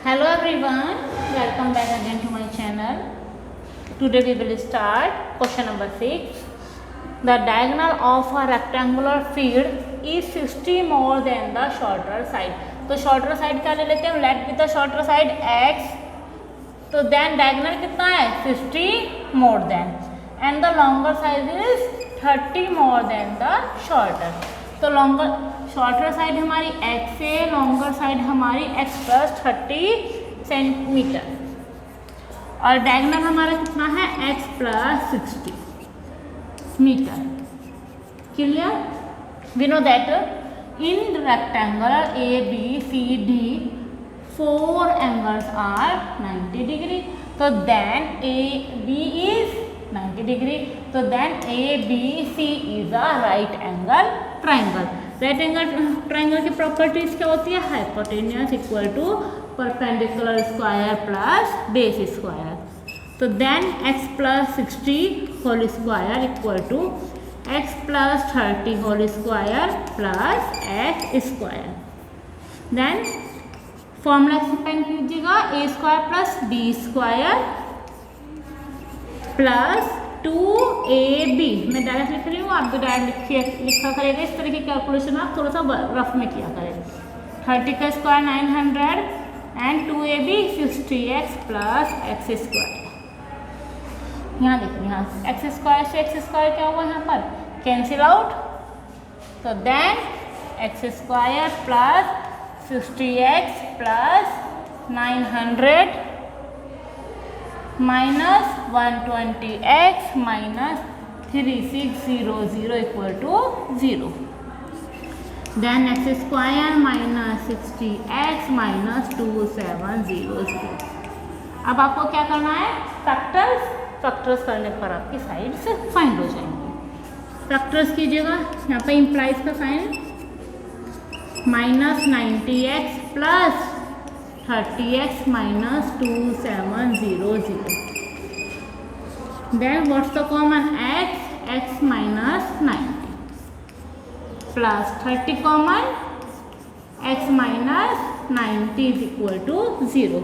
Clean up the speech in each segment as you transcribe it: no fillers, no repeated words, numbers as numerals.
Hello everyone, welcome back again to my channel. Today we will start question number 6. The diagonal of a rectangular field is 60 more than the shorter side. तो shorter side क्या ले लेते हैं, let with the shorter side x. तो then diagonal कितना है 60 more than and the longer side is 30 more than the shorter. तो longer shorter side हमारी x है, लॉन्गर साइड हमारी x प्लस 30 सेंटीमीटर और डायगोनल हमारा कितना है x plus 60 metre. Clear? We know that in rectangle A B C D 4 angles are 90 degree. तो then A B is 90 degree. तो then A B C is a right angle triangle. Right angle triangle की properties क्या होती है? Hypotenuse equal to perpendicular square plus base square. तो then x plus 60 whole square equal to x plus 30 whole square plus x square. Then formula expand कीजिएगा a square plus b square plus 2ab. मैं direct लिख रही हूँ, आप भी direct लिखा करेगा. इस तरह की कैलकुलेशन आप थोड़ा सा रफ में किया करें. 30 का square 900 and 2ab 60x plus x square. यहाँ देखिए, यहाँ एक्स स्क्वायर से एक्स स्क्वायर क्या हुआ यहाँ पर कैंसिल आउट. तो then x square plus 60x plus 900 minus 120x minus 3600 equal to 0. Then x square minus 60x minus 2700. अब आपको क्या करना है? फैक्टर्स करने पर आपकी साइड से फाइंड हो जाएंगे. फैक्टर्स कीजिएगा. यहाँ पे इम्प्लाइज का sign minus 90x plus 30x minus 2700. Then what's the common? x minus 90 plus 30 common x minus 90 is equal to 0.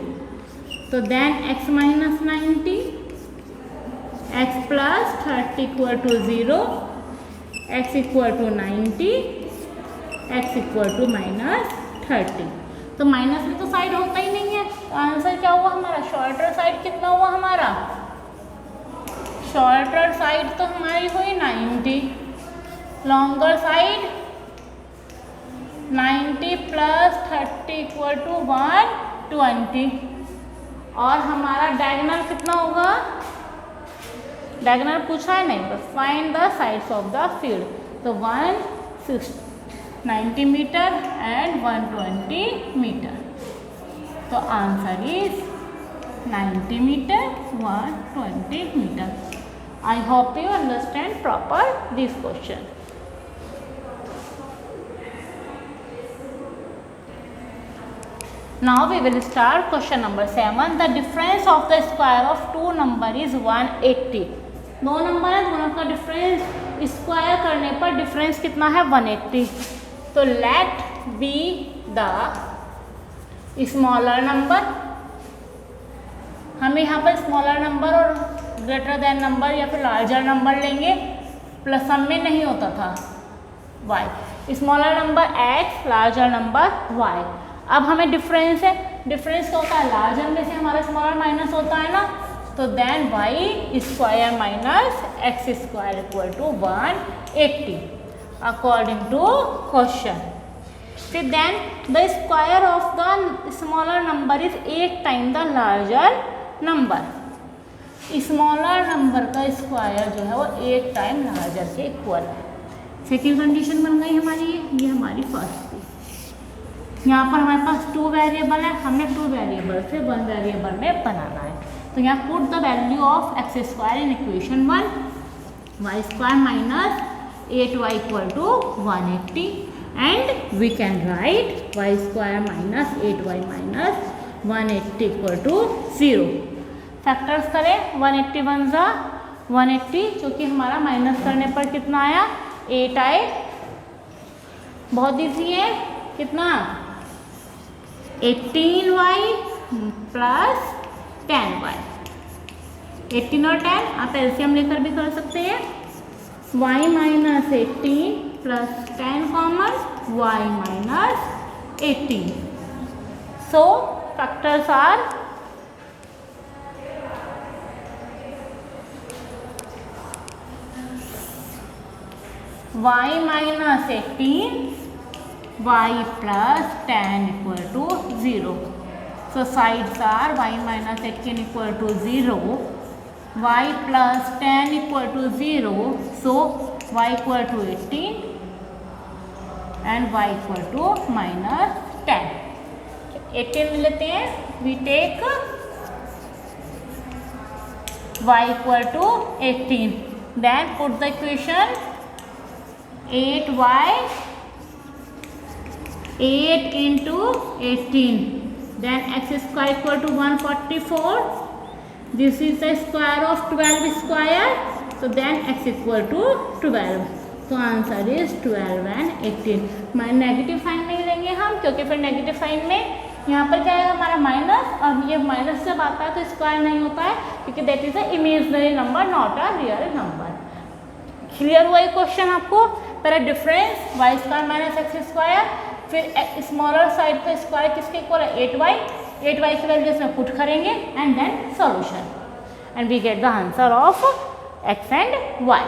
So then x minus 90 x plus 30 equal to 0 x equal to 90 x equal to minus 30. तो minus में तो side होता ही नहीं है. तो answer क्या हुआ हमारा? शॉर्टर साइड कितना हुआ हमारा? शॉर्टर साइड तो हमारी हुई 90, longer side 90 plus 30 equal to 120 और हमारा डायगोनल कितना होगा? डायगोनल पूछा है नहीं, बस find the sides of the field. तो 90 मीटर एंड 120 मीटर. तो answer is 90 meter 120 meter. I hope you understand proper this question. Now we will start question number 7. The difference of the square of two number is 180. दो number है, दोनों का difference square करने पर difference कितना है? 180. तो let be the smaller number. हम यहाँ पर स्मॉलर नंबर और ग्रेटर देन नंबर या फिर लार्जर नंबर लेंगे. प्लस सम में नहीं होता था y. Smaller number x, larger number y. अब हमें डिफरेंस है. डिफरेंस क्या होता है? लार्जर में से हमारा स्मॉलर माइनस होता है ना. तो then y square minus x square equal to 180 according to question. फिर then the square of the smaller number is 8 time the larger number. Smaller number का स्क्वायर जो है वो 8 टाइम लार्जर के इक्वल है. सेकेंड कंडीशन बन गई हमारी. ये हमारी फर्स्ट थी. यहाँ पर हमारे पास 2 वेरिएबल है, हमें 2 वेरिएबल से 1 वेरिएबल में बनाना है. तो यहाँ put the value of x square in equation 1. Y square minus 8y equal to 180 and we can write y square minus 8y minus 180 equal to 0. Factors करें. 180 वन ज़ा 180, क्योंकि हमारा माइनस करने पर कितना आया? 8 आए. बहुत ईजी है. कितना? 18y plus tan y। 18 और 10 आप एलसीएम लेकर भी कर सकते हैं। y minus 18 plus 10 common y minus 18। So factors are y minus 18, y plus 10 equal to 0. So sides are y minus 18 equal to 0, y plus 10 equal to 0. So y equal to 18 and y equal to minus 10. 18 लेते हैं, we take y equal to 18. Then put the equation 8y 8 into 18, then x square equal to 144. This is the square of 12 square, so then x equal to 12. So answer is 12 and 18. Negative sign नहीं लेंगे हम, क्योंकि फिर negative sign में यहाँ पर क्या है हमारा माइनस, और ये माइनस जब आता है तो स्क्वायर नहीं होता है, क्योंकि that is a imaginary number not a real number. Clear हुआ ये क्वेश्चन आपको? पहले difference y square minus x square, फिर स्मॉलर साइड का स्क्वायर किसके इक्वल है 8y, 8y की वैल्यू इसमें पुट करेंगे and then solution, and we get the answer of x and y।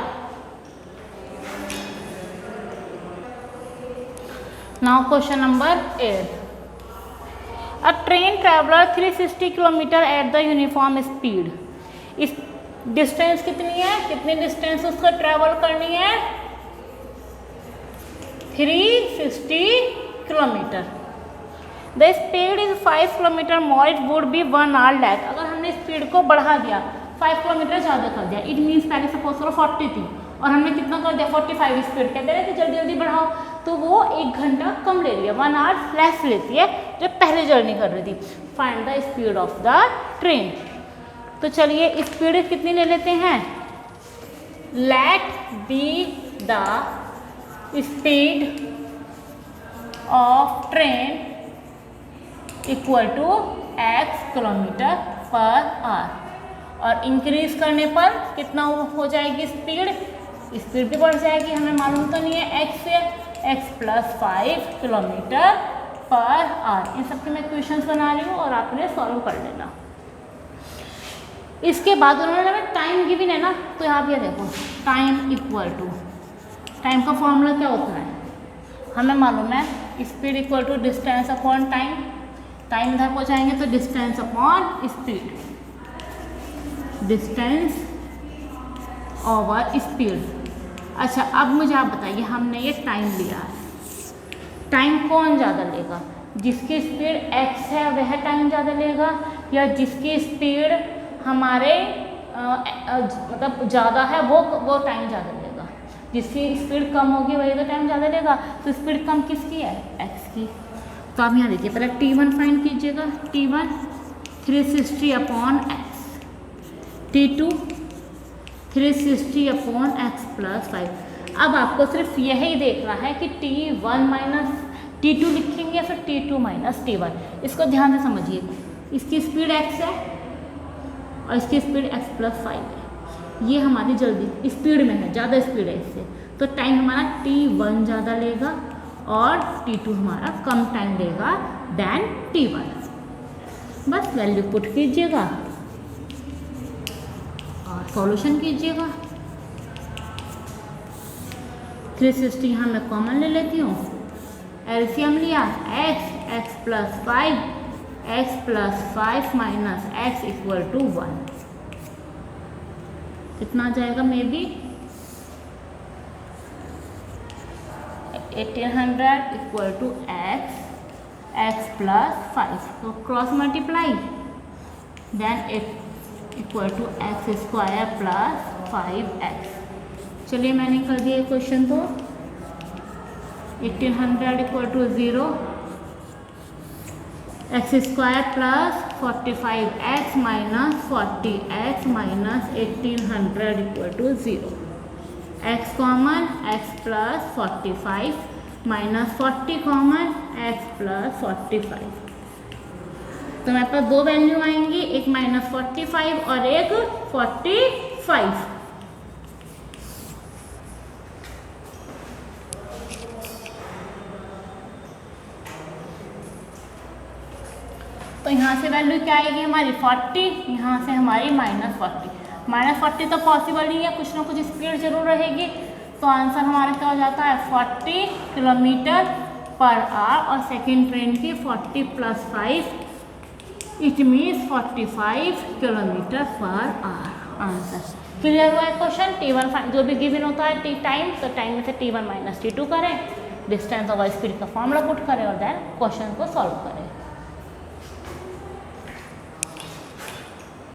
Now question number 8। A train traveller 360 kilometre at the uniform speed. इस distance कितनी है, कितनी डिस्टेंस उसको ट्रेवल करनी है 360 kilometre. The speed is 5 kilometre more, it would be 1 hour lack. अगर हमने speed को बढ़ा दिया 5 किलोमीटर ज़्यादा कर दिया, इट मीन्स पहले सपोज करो 40 थी और हमने कितना कर दिया 45 स्पीड कहते रहे थे जल्दी जल्दी बढ़ाओ, तो वो 1 घंटा कम ले लिया, 1 hour लेस लेती है जो पहले जर्नी कर रही थी। Find the speed of the train. तो चलिए स्पीड कितनी ले लेते हैं, let be the speed of train equal to x kilometre per hour, और इंक्रीज करने पर कितना हो जाएगी स्पीड, स्पीड भी बढ़ जाएगी, हमें मालूम तो नहीं है x से, x plus 5 kilometre per hour. इन सबके मैं क्वेश्चंस बना रही हूँ और आपने सॉल्व कर लेना। इसके बाद उन्होंने हमें टाइम गिवन है ना, तो यहाँ पे देखो टाइम इक्वल टू, टाइम का फॉर्मूला क्या होता है हमें मालूम है, speed equal to distance upon time. Time इधर पहुँचाएंगे तो distance upon speed, distance over speed. अच्छा अब मुझे आप बताइए, हमने ये टाइम लिया है, टाइम कौन ज़्यादा लेगा, जिसकी स्पीड x है वह टाइम ज़्यादा लेगा, या जिसकी स्पीड हमारे मतलब ज़्यादा है वो टाइम ज़्यादा लेगा। जिसकी स्पीड कम होगी वही तो टाइम ज़्यादा लेगा। तो स्पीड कम किसकी है, x की। तो आप यहाँ देखिए पहले t1 फाइंड कीजिएगा, t1 360 upon x, t2 360 upon x plus 5। अब आपको सिर्फ यही देखना है कि t1 माइनस t2 लिखेंगे या फिर t2 माइनस t1। इसको ध्यान से समझिए, इसकी स्पीड x है और इसकी स्पीड x प्लस 5 है, ये हमारी जल्दी स्पीड में है, ज़्यादा स्पीड है इससे, तो टाइम हमारा t1 ज़्यादा लेगा और t2 हमारा कम टाइम लेगा देन t1। बस वैल्यू पुट कीजिएगा और सॉल्यूशन कीजिएगा। 360 यहाँ मैं कॉमन ले लेती हूँ, एलसीएम लिया x plus 5, x plus 5 minus x equal to 1, कितना जाएगा may be 1800 equal to x plus 5, तो cross multiply then equal to x square plus 5x। चलिए मैंने कर दिया क्वेश्चन, तो 1800 equal to 0, x square plus 45x minus 40x minus 1800 equal to 0, x common x plus 45 minus 40 common x plus 45। तो मेरे पास दो value आएंगी, एक -45 और एक 45। तो यहाँ से वैल्यू क्या आएगी हमारी 40, यहाँ से हमारी -40। -40 तो पॉसिबल नहीं है, कुछ ना कुछ स्पीड जरूर रहेगी। तो आंसर हमारा क्या हो जाता है 40 किलोमीटर पर आवर, और सेकेंड ट्रेन की 40 + 5 it means 45 kilometre per our. Answer clear हुआ है। क्वेश्चन T1 जो भी गिवन होता है टी टाइम, तो टाइम में से T1 - T2 करें, डिस्टेंस और स्पीड का फॉर्मूला पुट करें और देन क्वेश्चन को सॉल्व करें।